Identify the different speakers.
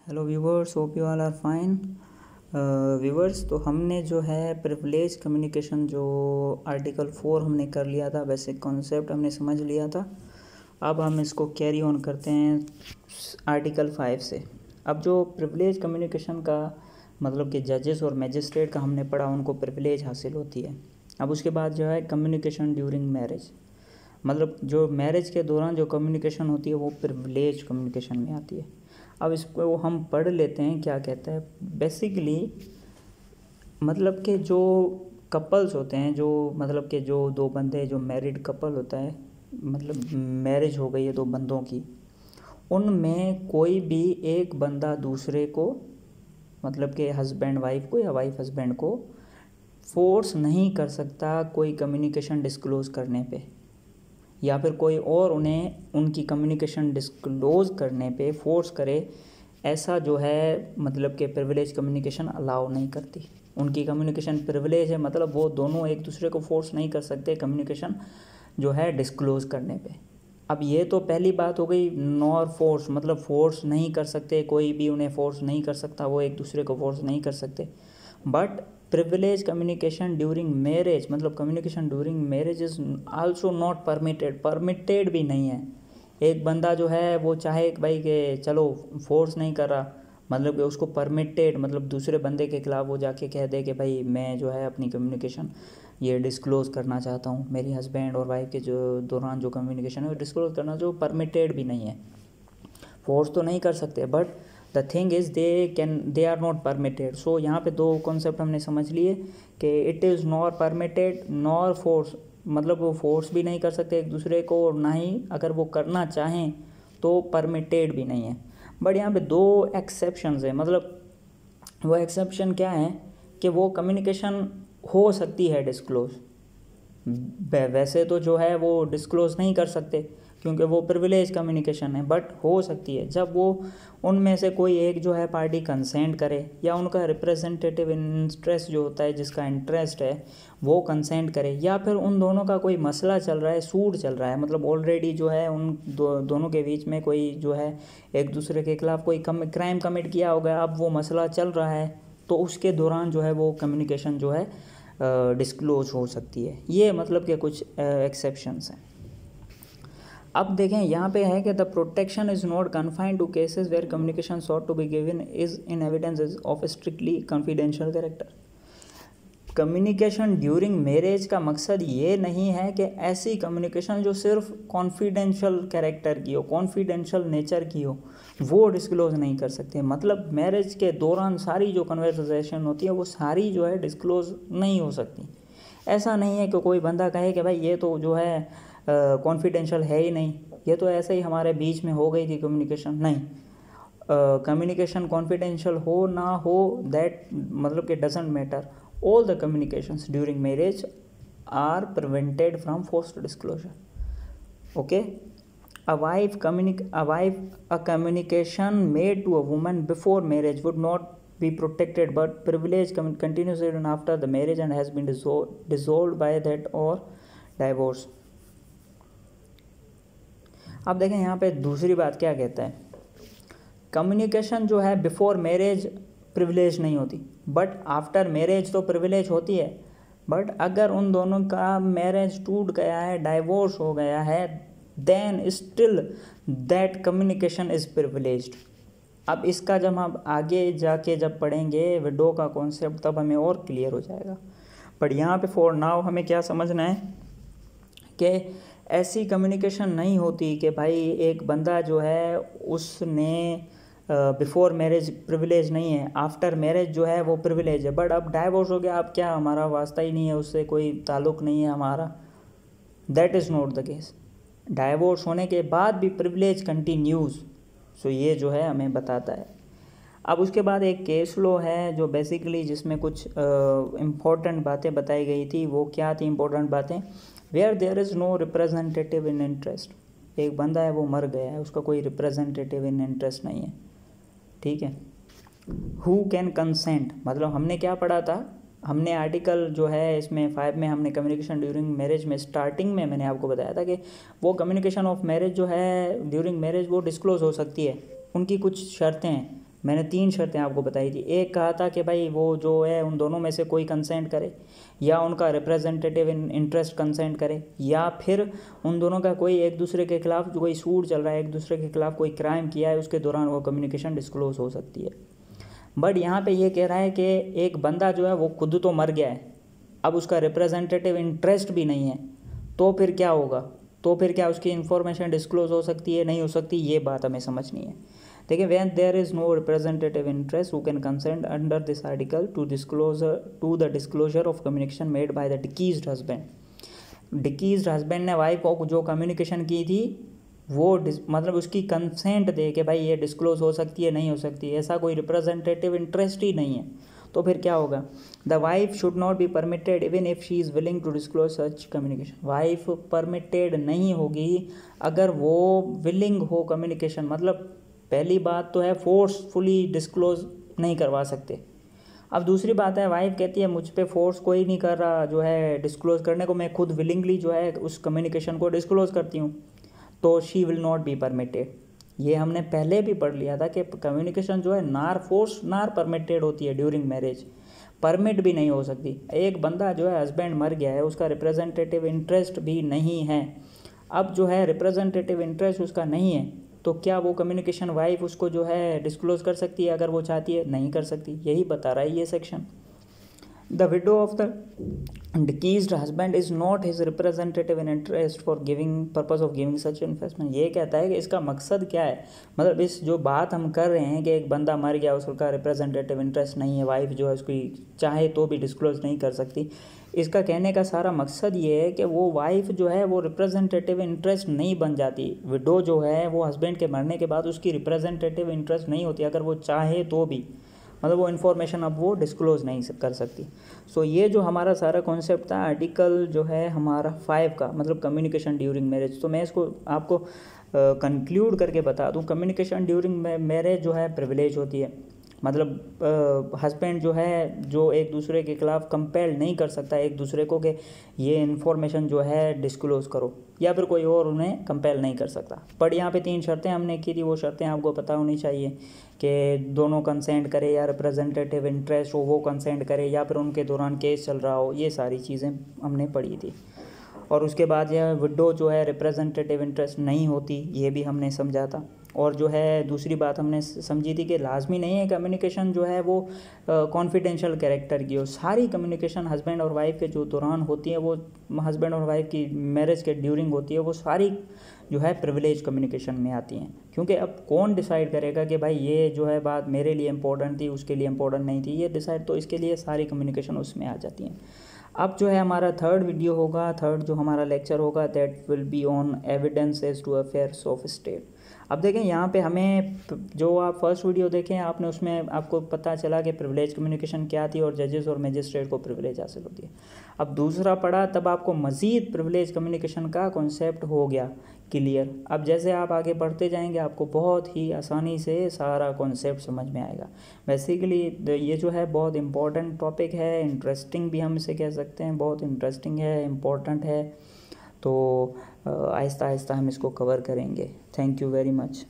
Speaker 1: Hello viewers, hope you all are fine. Viewers, तो हमने जो है प्रिविलेज कम्युनिकेशन जो आर्टिकल 4 हमने कर लिया था, बेसिक कॉन्सेप्ट हमने समझ लिया था। अब हम इसको कैरी ऑन करते हैं आर्टिकल 5 से। अब जो प्रिविलेज कम्युनिकेशन का मतलब कि जजेस और मैजिस्ट्रेट का हमने पढ़ा, उनको प्रिविलेज हासिल होती है। अब उसके बाद जो है कम्युनिकेशन ड्यूरिंग मैरिज, मतलब जो मैरिज के दौरान जो कम्युनिकेशन होती है वो प्रिविलेज कम्युनिकेशन में आती है। अब इसको हम पढ़ लेते हैं क्या कहता है। बेसिकली मतलब कि जो कपल्स होते हैं, जो मतलब कि जो दो बंदे, जो मैरिड कपल होता है, मतलब मैरिज हो गई है दो बंदों की, उनमें कोई भी एक बंदा दूसरे को, मतलब कि हस्बैंड वाइफ को या वाइफ हस्बैंड को फोर्स नहीं कर सकता कोई कम्युनिकेशन डिस्क्लोज़ करने पे, या फिर कोई और उन्हें उनकी कम्युनिकेशन डिस्क्लोज़ करने पे फोर्स करे। ऐसा जो है मतलब कि प्रिविलेज कम्युनिकेशन अलाउ नहीं करती। उनकी कम्युनिकेशन प्रिविलेज है, मतलब वो दोनों एक दूसरे को फोर्स नहीं कर सकते कम्युनिकेशन जो है डिस्क्लोज़ करने पे। अब ये तो पहली बात हो गई, नॉर फोर्स, मतलब फोर्स नहीं कर सकते, कोई भी उन्हें फोर्स नहीं कर सकता, वो एक दूसरे को फोर्स नहीं कर सकते। But privilege communication during marriage, मतलब communication during marriage is also not permitted, permitted भी नहीं है। एक बंदा जो है वो चाहे भाई कि चलो फोर्स नहीं कर रहा, मतलब कि उसको परमिटेड, मतलब दूसरे बंदे के खिलाफ वो जाके कह दे कि भाई मैं जो है अपनी कम्युनिकेशन ये डिस्क्लोज़ करना चाहता हूँ, मेरी हस्बैंड और वाइफ के जो दौरान जो कम्युनिकेशन है वो डिस्क्लोज़ करना, जो परमिटेड भी नहीं है। फोर्स तो नहीं कर सकते, but the thing is they are not permitted. So यहाँ पे दो कॉन्सेप्ट हमने समझ लिए कि it is not permitted nor force, मतलब वो फोर्स भी नहीं कर सकते एक दूसरे को, और ना ही अगर वो करना चाहें तो परमिटेड भी नहीं है। बट यहाँ पे दो एक्सेप्शंस हैं, मतलब वो एक्सेप्शन क्या है कि वो कम्युनिकेशन हो सकती है डिस्क्लोज़। वैसे तो जो है वो डिस्क्लोज़ नहीं कर सकते क्योंकि वो प्रिविलेज कम्युनिकेशन है, बट हो सकती है जब वो उनमें से कोई एक जो है पार्टी कंसेंट करे, या उनका रिप्रेजेंटेटिव इंटरेस्ट जो होता है, जिसका इंटरेस्ट है वो कंसेंट करे, या फिर उन दोनों का कोई मसला चल रहा है, सूट चल रहा है, मतलब ऑलरेडी जो है उन दोनों के बीच में कोई जो है एक दूसरे के खिलाफ कोई क्राइम कमिट किया होगा, अब वो मसला चल रहा है, तो उसके दौरान जो है वो कम्युनिकेशन जो है डिस्क्लोज हो सकती है। ये मतलब कि कुछ एक्सेप्शंस हैं। अब देखें यहाँ पे है कि the protection is not confined to cases where communication sought to be given is in evidence is of strictly confidential character. Communication during marriage का मकसद ये नहीं है कि ऐसी कम्युनिकेशन जो सिर्फ कॉन्फिडेंशियल कैरेक्टर की हो, कॉन्फिडेंशियल नेचर की हो, वो डिस्क्लोज नहीं कर सकते। मतलब मैरिज के दौरान सारी जो कन्वर्सेशन होती है वो सारी जो है डिस्क्लोज नहीं हो सकती। ऐसा नहीं है कि कोई बंदा कहे कि भाई ये तो जो है कॉन्फिडेंशियल है ही नहीं, ये तो ऐसे ही हमारे बीच में हो गई थी कम्युनिकेशन। नहीं, कम्युनिकेशन कॉन्फिडेंशियल हो ना हो, दैट मतलब कि doesn't matter. All the communications during marriage are prevented from forced disclosure. Okay, a communication made to a woman before marriage would not be protected, but privilege continues even after the marriage and has been dissolved by that or divorce. अब देखें यहाँ पे दूसरी बात क्या कहता है। Communication जो है बिफोर मैरिज प्रिविलेज नहीं होती, बट आफ्टर मैरिज तो प्रिविलेज होती है। बट अगर उन दोनों का मैरिज टूट गया है, डाइवोर्स हो गया है, then still that communication is privileged. अब इसका जब हम आगे जाके जब पढ़ेंगे विडो का कॉन्सेप्ट, तब हमें और क्लियर हो जाएगा। बट यहाँ पे फॉर नाउ हमें क्या समझना है कि ऐसी कम्युनिकेशन नहीं होती कि भाई एक बंदा जो है उसने बिफोर मैरिज प्रिविलेज नहीं है, आफ्टर मैरिज जो है वो प्रिविलेज है, बट अब डाइवोर्स हो गया, अब क्या हमारा वास्ता ही नहीं है उससे, कोई ताल्लुक़ नहीं है हमारा। That is not the case. Divorce होने के बाद भी प्रिविलेज कंटिन्यूज़। सो ये जो है हमें बताता है। अब उसके बाद एक केस लॉ है जो बेसिकली जिसमें कुछ इम्पोर्टेंट बातें बताई गई थी। वो क्या थी इम्पोर्टेंट बातें? Where there is no representative in interest. एक बंदा है वो मर गया है, उसका कोई रिप्रेजेंटेटिव इन इंटरेस्ट नहीं है, ठीक है। हु कैन कंसेंट, मतलब हमने क्या पढ़ा था, हमने आर्टिकल जो है इसमें 5 में हमने कम्युनिकेशन ड्यूरिंग मैरिज में स्टार्टिंग में मैंने आपको बताया था कि वो कम्युनिकेशन ऑफ मैरिज जो है ड्यूरिंग मैरिज वो डिस्क्लोज हो सकती है। उनकी कुछ शर्तें हैं मैंने 3 शर्तें आपको बताई थी। एक कहा था कि भाई वो जो है उन दोनों में से कोई कंसेंट करे, या उनका रिप्रेजेंटेटिव इन इंटरेस्ट कंसेंट करे, या फिर उन दोनों का कोई एक दूसरे के खिलाफ जो कोई सूट चल रहा है, एक दूसरे के खिलाफ कोई क्राइम किया है, उसके दौरान वो कम्युनिकेशन डिस्क्लोज हो सकती है। बट यहाँ पे ये कह रहा है कि एक बंदा जो है वो खुद तो मर गया है, अब उसका रिप्रेजेंटेटिव इंटरेस्ट भी नहीं है, तो फिर क्या होगा? तो फिर क्या उसकी इन्फॉर्मेशन डिस्क्लोज हो सकती है, नहीं हो सकती? ये बात हमें समझनी है। देखिए, when there is no representative interest who can consent under this article to the disclosure of communication made by the deceased husband. Deceased husband ने वाइफ को जो कम्युनिकेशन की थी वो मतलब उसकी कंसेंट दे के भाई ये डिस्क्लोज हो सकती है, नहीं हो सकती, ऐसा कोई रिप्रेजेंटेटिव इंटरेस्ट ही नहीं है, तो फिर क्या होगा? The wife should not be permitted even if she is willing to disclose such communication. Wife permitted नहीं होगी अगर वो विलिंग हो कम्युनिकेशन, मतलब पहली बात तो है फोर्सफुली डिस्क्लोज नहीं करवा सकते। अब दूसरी बात है, वाइफ कहती है मुझ पे फोर्स कोई नहीं कर रहा जो है डिस्क्लोज करने को, मैं खुद विलिंगली जो है उस कम्युनिकेशन को डिस्क्लोज करती हूँ, तो she will not be permitted. ये हमने पहले भी पढ़ लिया था कि कम्युनिकेशन जो है नार फोर्स नार परमिटेड होती है ड्यूरिंग मैरिज, परमिट भी नहीं हो सकती। एक बंदा जो है हस्बैंड मर गया है, उसका रिप्रेजेंटेटिव इंटरेस्ट भी नहीं है, अब जो है रिप्रेजेंटेटिव इंटरेस्ट उसका नहीं है, तो क्या वो कम्युनिकेशन वाइफ उसको जो है डिस्क्लोज कर सकती है? अगर वो चाहती है, नहीं कर सकती। यही बता रहा है ये section. The widow of the deceased husband is not his representative in interest for giving purpose of giving such investment। ये कहता है कि इसका मकसद क्या है, मतलब इस जो बात हम कर रहे हैं कि एक बंदा मर गया, उसका रिप्रेजेंटेटिव इंटरेस्ट नहीं है, वाइफ जो है उसकी चाहे तो भी डिस्क्लोज नहीं कर सकती, इसका कहने का सारा मकसद ये है कि वो वाइफ जो है वो रिप्रेजेंटेटिव इंटरेस्ट नहीं बन जाती। विडो जो है वो हस्बैंड के मरने के बाद उसकी रिप्रेजेंटेटिव इंटरेस्ट नहीं होती, अगर वो चाहे तो भी, मतलब वो इन्फॉर्मेशन अब वो डिस्क्लोज नहीं कर सकती। सो ये जो हमारा सारा कॉन्सेप्ट था आर्टिकल जो है हमारा 5 का, मतलब कम्युनिकेशन ड्यूरिंग मैरिज, तो मैं इसको आपको कंक्लूड करके बता दूं। कम्युनिकेशन ड्यूरिंग मैरिज जो है प्रिविलेज होती है, मतलब हस्बैंड जो है जो एक दूसरे के खिलाफ कंपेल नहीं कर सकता एक दूसरे को कि ये इन्फॉर्मेशन जो है डिस्क्लोज करो, या फिर कोई और उन्हें कंपेल नहीं कर सकता। बट यहाँ पे 3 शर्तें हमने की थी, वो शर्तें आपको पता होनी चाहिए कि दोनों कंसेंट करे, या रिप्रेजेंटेटिव इंटरेस्ट हो वो कंसेंट करे, या फिर उनके दौरान केस चल रहा हो, ये सारी चीज़ें हमने पढ़ी थी। और उसके बाद यह विडो जो है रिप्रेजेंटेटिव इंटरेस्ट नहीं होती, ये भी हमने समझा था। और जो है दूसरी बात हमने समझी थी कि लाजमी नहीं है कम्युनिकेशन जो है वो कॉन्फिडेंशियल कैरेक्टर की हो। सारी कम्युनिकेशन हस्बैंड और वाइफ के जो दौरान होती है, वो हस्बैंड और वाइफ की मैरिज के ड्यूरिंग होती है, वो सारी जो है प्रिविलेज कम्युनिकेशन में आती हैं। क्योंकि अब कौन डिसाइड करेगा कि भाई ये जो है बात मेरे लिए इंपॉर्टेंट थी, उसके लिए इंपॉर्टेंट नहीं थी, ये डिसाइड तो इसके लिए सारी कम्युनिकेशन उसमें आ जाती हैं। अब जो है हमारा थर्ड वीडियो होगा, थर्ड जो हमारा लेक्चर होगा, that will be on evidence as to affairs of state. अब देखें यहाँ पे हमें जो आप फर्स्ट वीडियो देखें आपने, उसमें आपको पता चला कि प्रिविलेज कम्युनिकेशन क्या थी और जजेस और मजिस्ट्रेट को प्रिविलेज हासिल होती है। अब दूसरा पढ़ा तब आपको मज़ीद प्रिविलेज कम्युनिकेशन का कॉन्सेप्ट हो गया क्लियर। अब जैसे आप आगे बढ़ते जाएंगे आपको बहुत ही आसानी से सारा कॉन्सेप्ट समझ में आएगा। बेसिकली ये जो है बहुत इंपॉर्टेंट टॉपिक है, इंटरेस्टिंग भी हम इसे कह सकते हैं, बहुत इंटरेस्टिंग है, इम्पोर्टेंट है, तो आहिस्ता आहिस्ता हम इसको कवर करेंगे। Thank you very much.